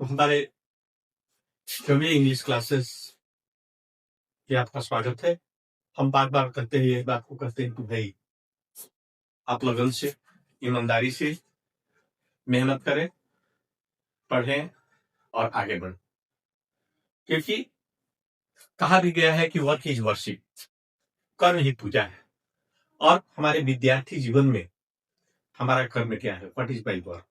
तो हमारे सभी इंग्लिश क्लासेस में आपका स्वागत है। हम बार-बार कहते हैं, ये बात को कहते हैं कि भाई आप लगन से, ईमानदारी से मेहनत करें, पढ़ें और आगे बढ़ें। क्योंकि कहा भी गया है कि वर्क इज वर्शिप, कर्म ही पूजा है। और हमारे विद्यार्थी जीवन में हमारा कर्म क्या है? What is my work?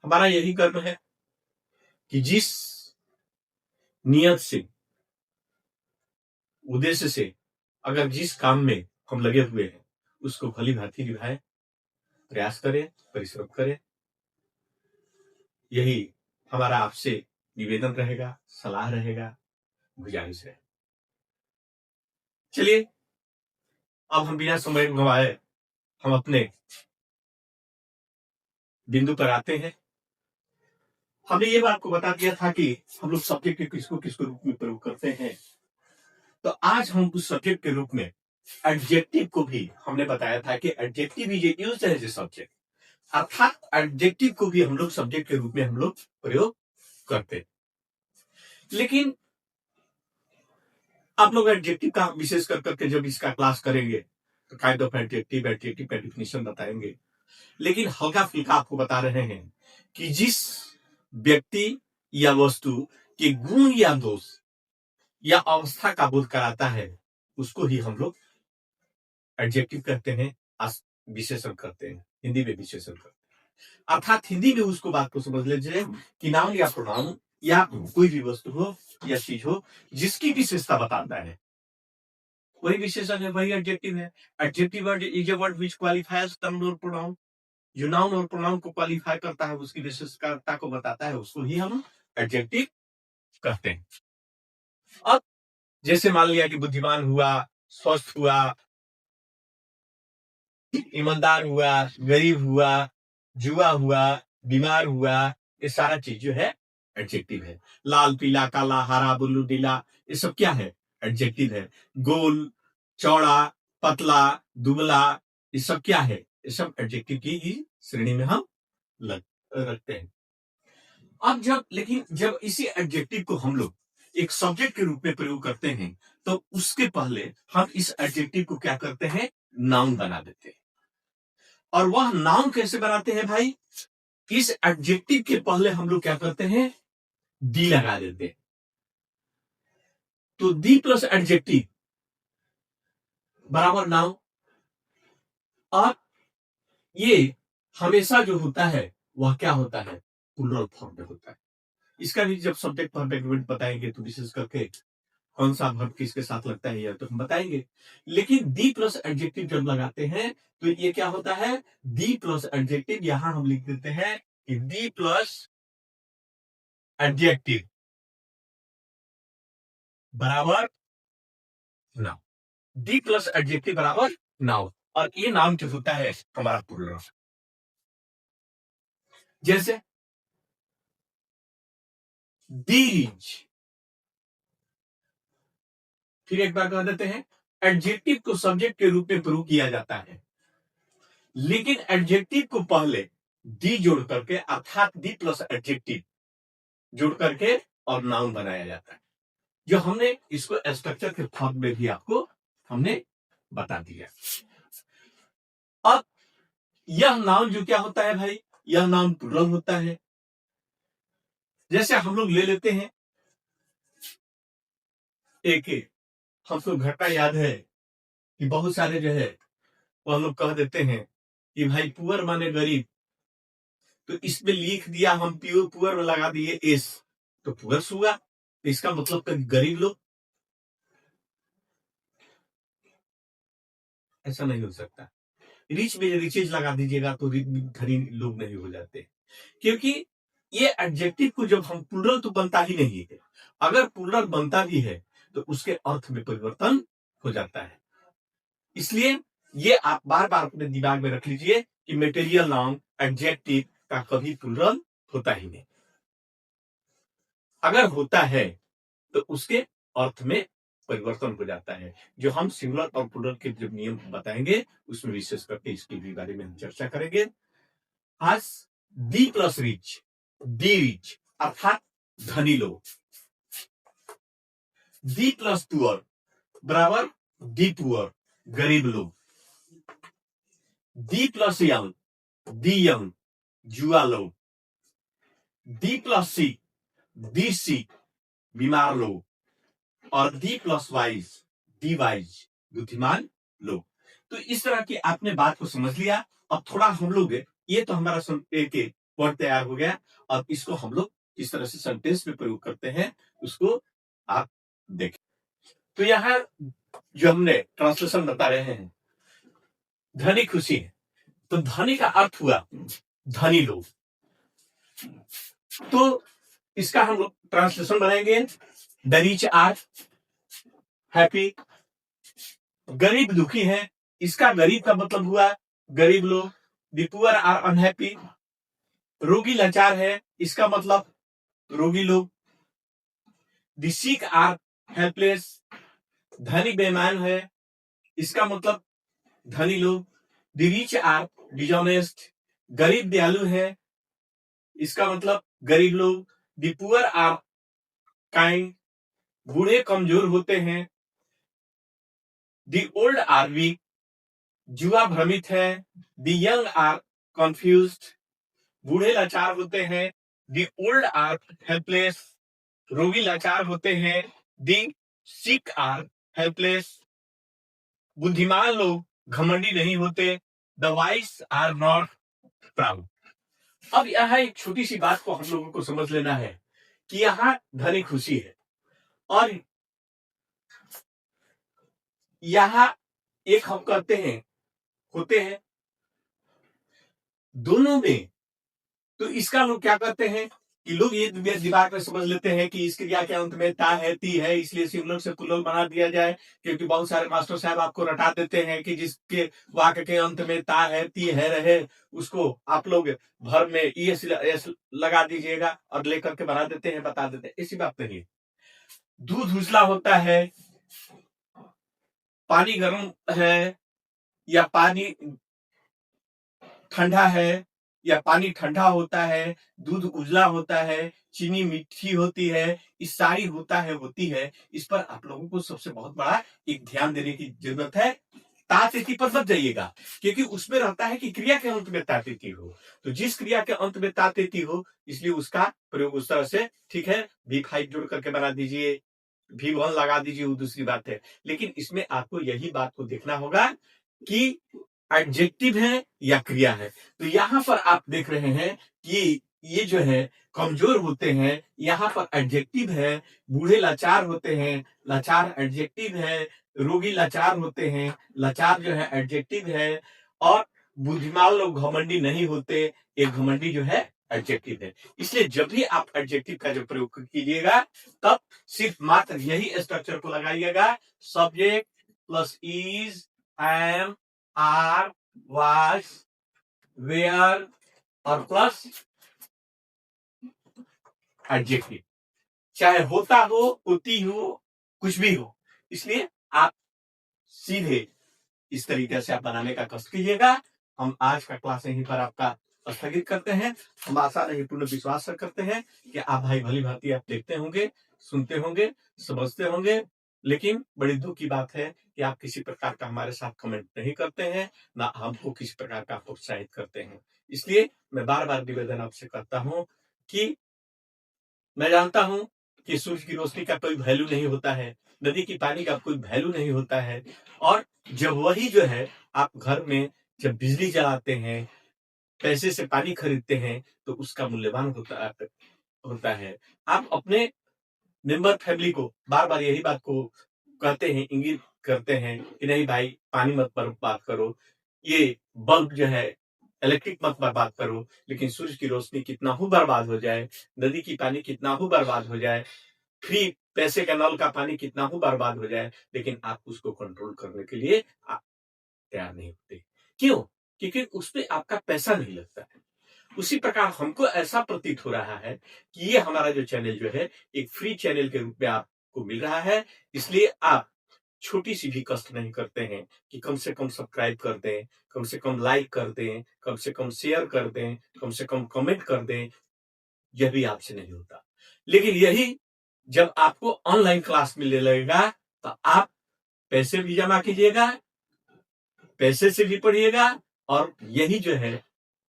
हमारा यही कर्म है कि जिस नियत से, उद्देश्य से, अगर जिस काम में हम लगे हुए हैं उसको भली भांति निभाएं, प्रयास करें, परिश्रम करें। यही हमारा आपसे निवेदन रहेगा, सलाह रहेगा, गुजारिश है। चलिए अब हम बिना समय गंवाए हम अपने बिंदु पर आते हैं। हमने ये बात को बता दिया था कि हम लोग सब्जेक्ट के किसको किसको रूप में प्रयोग करते हैं। तो आज हम उस सब्जेक्ट के रूप में एडजेक्टिव को भी हमने बताया था कि adjective is used as a subject, अर्थात एडजेक्टिव को भी हम लोग सब्जेक्ट के रूप में हम लोग प्रयोग करते हैं। लेकिन आप लोग एडजेक्टिव का विशेष कर करके जब इसका क्लास करेंगे तो काइंड ऑफ एडजेक्टिव का डेफिनेशन बताएंगे। लेकिन हल्का फुल्का आपको बता रहे हैं कि जिस व्यक्ति या वस्तु के गुण या दोष या अवस्था का बोध कराता है उसको ही हम लोग एडजेक्टिव कहते हैं, विशेषण करते हैं, हिंदी में विशेषण करते हैं। अर्थात हिंदी में उसको बात को समझ लीजिए कि नाउन या प्रोनाउन या कोई भी वस्तु हो या चीज हो जिसकी विशेषता बताता है वही विशेषण है, वही एडजेक्टिव है। Adjective word is a word which qualifies noun और प्रोनाउन। जो नाउन और प्रोनाउन को क्वालिफाई करता है, उसकी विशेषता को बताता है, उसको ही हम एडजेक्टिव कहते हैं। अब जैसे मान लिया कि बुद्धिमान हुआ, स्वस्थ हुआ, ईमानदार हुआ, गरीब हुआ, जुआ हुआ, बीमार हुआ, ये सारा चीज जो है एडजेक्टिव है। लाल, पीला, काला, हरा, ब्लू, नीला, ये सब क्या है? एडजेक्टिव है। गोल, चौड़ा, पतला, दुबला, ये सब क्या है? ये सब एडजेक्टिव की ही श्रेणी में हम रखते हैं। अब जब इसी एडजेक्टिव को हम लोग एक सब्जेक्ट के रूप में प्रयोग करते हैं तो उसके पहले हम इस एडजेक्टिव को क्या करते हैं? नाउन बना देते हैं। और वह नाउन कैसे बनाते हैं भाई? इस एडजेक्टिव के पहले हम लोग क्या करते हैं? दी लगा देते हैं। तो दी प्लस एडजेक्टिव बराबर नाउन। और ये हमेशा जो होता है वह क्या होता है? प्लूरल फॉर्म में होता है। इसका भी जब सब्जेक्ट पर एग्रीमेंट बताएंगे तो विशेष करके कौन सा वर्ब किसके साथ लगता है यह तो हम बताएंगे। लेकिन दी प्लस एडजेक्टिव जब लगाते हैं तो ये क्या होता है? दी प्लस एडजेक्टिव, यहां हम लिख देते हैं कि दी प्लस एडजेक्टिव बराबर नाउन। दी प्लस एडजेक्टिव बराबर नाउन। और ये नाउन जो होता है हमारा प्लूरल। जैसे दीज, फिर एक बार कह देते हैं एडजेक्टिव को सब्जेक्ट के रूप में प्रयोग किया जाता है, लेकिन एडजेक्टिव को पहले दी जोड़ करके अर्थात दी प्लस एडजेक्टिव जोड़ करके और नाउन बनाया जाता है। जो हमने इसको स्ट्रक्चर के फॉर्म में भी आपको हमने बता दिया। अब यह नाउन जो क्या होता है भाई? यह नाउन प्लूरल होता है। जैसे हम लोग ले लेते हैं एक हमको घटना याद है कि बहुत सारे जो है वो हम लोग कह देते हैं कि भाई पुअर माने गरीब, तो इसमें लिख दिया हम पुअर में लगा दिए एस, तो पुअर हुआ, तो इसका मतलब गरीब लोग। ऐसा नहीं हो सकता। रिच में रिचेज लगा दीजिएगा तो धनी लोग नहीं हो जाते, क्योंकि ये एडजेक्टिव को जब हम प्लूरल तो बनता ही नहीं है। अगर प्लूरल बनता भी है तो उसके अर्थ में परिवर्तन हो जाता है। इसलिए ये आप बार बार अपने दिमाग में रख लीजिए कि मटेरियल नाउन एडजेक्टिव का कभी प्लूरल होता ही नहीं। अगर होता है तो उसके अर्थ में परिवर्तन हो जाता है। जो हम सिंगुलर और प्लूरल के जब नियम बताएंगे उसमें विशेष करके इसके भी बारे में हम चर्चा करेंगे। आज दी प्लस रिच, दी रिच अर्थात धनी लोग, दी प्लस पुअर बराबर दी पुअर गरीब लोग, दी प्लस यंग, दी यंग जुआ लोग, दी प्लस सिक, दी सिक बीमार लोग, और दी प्लस वाइज, दी वाइज बुद्धिमान लोग। तो इस तरह की आपने बात को समझ लिया। अब थोड़ा हम लोग, ये तो हमारा एक वर्ड तैयार हो गया, अब इसको हम लोग किस तरह से सेंटेंस में प्रयोग करते हैं उसको आप देखें। तो यहां जो हमने ट्रांसलेशन बता रहे हैं, धनी खुशी है, तो धनी का अर्थ हुआ धनी लोग। तो इसका हम लोग ट्रांसलेशन बनाएंगे, द रिच आर हैप्पी, गरीब दुखी है, इसका गरीब का मतलब हुआ गरीब लोग, द पुअर आर अनहैप्पी, रोगी लाचार है, इसका मतलब रोगी लोग, द सिक आर हेल्पलेस, धनी बेईमान है, इसका मतलब धनी लोग, द रिच आर डिसऑनेस्ट, गरीब दयालु है, इसका मतलब गरीब लोग, द पुअर आर काइंड, बूढ़े कमजोर होते हैं, द ओल्ड आर वीक, जुआ भ्रमित है, द यंग आर कंफ्यूज्ड, बूढ़े लाचार होते हैं, द ओल्ड आर हेल्पलेस, रोगी लाचार होते हैं, द सिक आर हेल्पलेस, बुद्धिमान लोग घमंडी नहीं होते, the wise are not proud. अब यहाँ एक छोटी सी बात को हम लोगों को समझ लेना है कि यहाँ धनी खुशी है, और यहाँ एक हम कहते हैं होते हैं दोनों में। तो इसका लोग क्या कहते हैं कि लोग ये दिमाग में समझ लेते हैं कि इस क्रिया के अंत में ता है, ती है, इसलिए सिंगुलर से प्लूरल बना दिया जाए, क्योंकि बहुत सारे मास्टर साहब आपको रटा देते हैं कि जिसके वाक्य के अंत में ता है, ती है रहे, उसको आप लोग भर में एस लगा दीजिएगा और लेकर के बना देते हैं, बता देते हैं। ऐसी बात नहीं है। दूध उजला होता है, पानी गर्म है, या पानी ठंडा है, या पानी ठंडा होता है, दूध उजला होता है, चीनी मीठी होती है, इस सारी होता है होती है, इस पर आप लोगों को सबसे बहुत बड़ा एक ध्यान देने की जरूरत है। तातिथि पर मत जाइएगा, क्योंकि उसमें रहता है कि क्रिया के अंत में तातिथि हो, तो जिस क्रिया के अंत में तातिथि हो इसलिए उसका प्रयोग उस तरह से, ठीक है, V5 जोड़ करके बना दीजिए, V1 लगा दीजिए, वो दूसरी बात है। लेकिन इसमें आपको यही बात को देखना होगा कि एडजेक्टिव है या क्रिया है। तो यहां पर आप देख रहे हैं कि ये जो है कमजोर होते हैं, यहां पर एडजेक्टिव है, बूढ़े लाचार होते हैं, लाचार एडजेक्टिव है, रोगी लाचार होते हैं, लाचार जो है एडजेक्टिव है, और बुद्धिमान लोग घमंडी नहीं होते, एक घमंडी जो है एडजेक्टिव है। इसलिए जब भी आप एडजेक्टिव का जो प्रयोग कीजिएगा तब सिर्फ मात्र यही स्ट्रक्चर को लगाइएगा, subject plus is, am, are, was, were और प्लस एडजेक्टिव, चाहे होता हो, होती हो, कुछ भी हो। इसलिए आप सीधे इस तरीके से आप बनाने का कष्ट कीजिएगा। हम आज का क्लास यहीं पर आपका स्थगित करते हैं। हम आशा नहीं पूर्ण विश्वास करते हैं कि आप भाई भली भांति आप देखते होंगे, सुनते होंगे, समझते होंगे, लेकिन बड़ी दुख की बात है कि आप किसी प्रकार का हमारे साथ कमेंट नहीं करते हैं, ना हमको किसी प्रकार का प्रोत्साहित करते हैं। इसलिए मैं बार बार निवेदन आपसे करता हूं कि मैं जानता हूं कि सूरज की रोशनी का कोई वैल्यू नहीं होता है, नदी की पानी का कोई वैल्यू नहीं होता है, और जब वही जो है आप घर में जब बिजली जलाते हैं, पैसे से पानी खरीदते हैं, तो उसका मूल्यवान होता है। आप अपने मेंबर फैमिली को बार बार यही बात को कहते हैं, इंगित करते हैं कि नहीं भाई पानी मत बर्बाद करो, ये बल्ब जो है इलेक्ट्रिक मत बर्बाद करो, लेकिन सूरज की रोशनी कितना हो बर्बाद हो जाए, नदी की पानी कितना हो बर्बाद हो जाए, फ्री पैसे का नल का पानी कितना हो बर्बाद हो जाए, लेकिन आप उसको कंट्रोल करने के लिए आप तैयार नहीं होते। क्यों? क्योंकि उसपे आपका पैसा नहीं लगता है। उसी प्रकार हमको ऐसा प्रतीत हो रहा है कि ये हमारा जो चैनल जो है एक फ्री चैनल के रूप में आपको मिल रहा है, इसलिए आप छोटी सी भी कष्ट नहीं करते हैं कि कम से कम सब्सक्राइब कर दें, कम से कम लाइक कर दें, कम से कम शेयर कर दें, कम से कम कमेंट कर दें, यह भी आपसे नहीं होता। लेकिन यही जब आपको ऑनलाइन क्लास मिलने लगेगा तो आप पैसे भी जमा कीजिएगा, पैसे से भी पढ़िएगा और यही जो है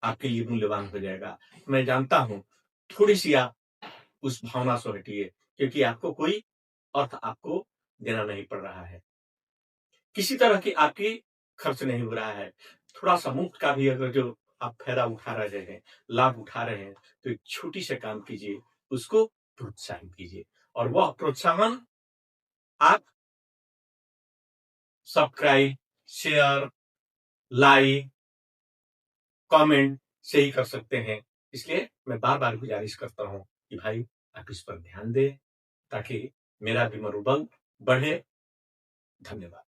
आपके लिए मूल्यवान हो जाएगा। मैं जानता हूं थोड़ी सी आप उस भावना से हटिए, क्योंकि आपको कोई अर्थ आपको देना नहीं पड़ रहा है, किसी तरह की आपकी खर्च नहीं हो रहा है। थोड़ा सा मुफ्त का भी अगर जो आप फायदा उठा रहे हैं, लाभ उठा रहे हैं, तो एक छोटी से काम कीजिए, उसको प्रोत्साहित कीजिए और वह प्रोत्साहन आप सब्सक्राइब, शेयर, लाइक, कमेंट से ही कर सकते हैं। इसलिए मैं बार-बार गुजारिश करता हूं कि भाई आप इस पर ध्यान दें ताकि मेरा भी मनोबल बढ़े। धन्यवाद।